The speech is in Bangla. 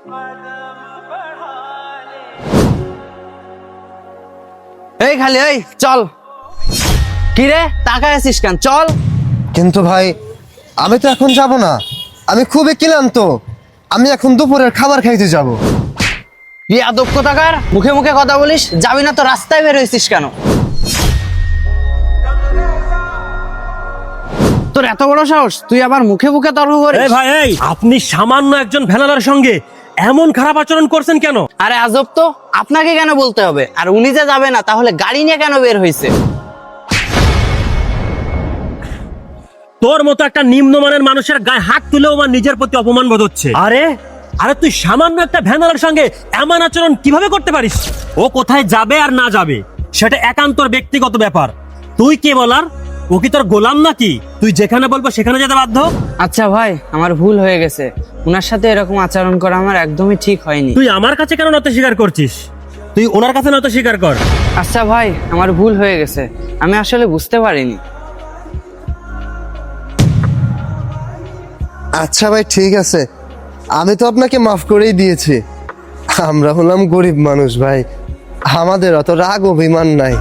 এই খালি এই চল। কি রে তাকায় আছিস কেন? চল। কিন্তু ভাই আমি তো এখন যাব না, আমি খুবই ক্লান্ত, আমি এখন দুপুরের খাবার খাইতে যাব। বেয়াদব কোথাকার, মুখে মুখে কথা বলিস, যাবি না তো রাস্তায় বের হয়েছিস কেন? তোর এত বড় সাহস, তুই আবার মুখে মুখে তর্ক করিস? এই ভাই, এই আপনি সামান্য একজন ভ্যানালার সঙ্গে এমন খারাপ আচরণ করছেন কেন? আরে আজব তো, আপনাকে কেন বলতে হবে? আর উনি যে যাবে না তাহলে গাড়ি নিয়ে কেন বের হয়েছে? তোর মতো একটা নিম্নমানের মানুষের গায়ে হাত তুলেও আমার নিজের প্রতি অপমান বোধ হচ্ছে। আরে আরে তুই সামান্য একটা ভ্যানালার সঙ্গে এমন আচরণ কিভাবে করতে পারিস? ও কোথায় যাবে আর না যাবে সেটা একান্তর ব্যক্তিগত ব্যাপার। তুই কে বলার? ও কি তোর গোলাম নাকি তুই যেখানে বলবো সেখানে যেতে বাধ্য? আচ্ছা ভাই, আমার ভুল হয়ে গেছে, ওনার সাথে এরকম আচরণ করা আমার একদমই ঠিক হয়নি। তুই আমার কাছে কেন নত স্বীকার করছিস? তুই ওনার কাছে নত স্বীকার কর। আচ্ছা ভাই, আমার ভুল হয়ে গেছে, আমি আসলে বুঝতে পারিনি। আচ্ছা ভাই ঠিক আছে, আমি তো আপনাকে মাফ করেই দিয়েছি। আমরা হলাম গরিব মানুষ ভাই, আমাদের অত রাগ অভিমান নাই।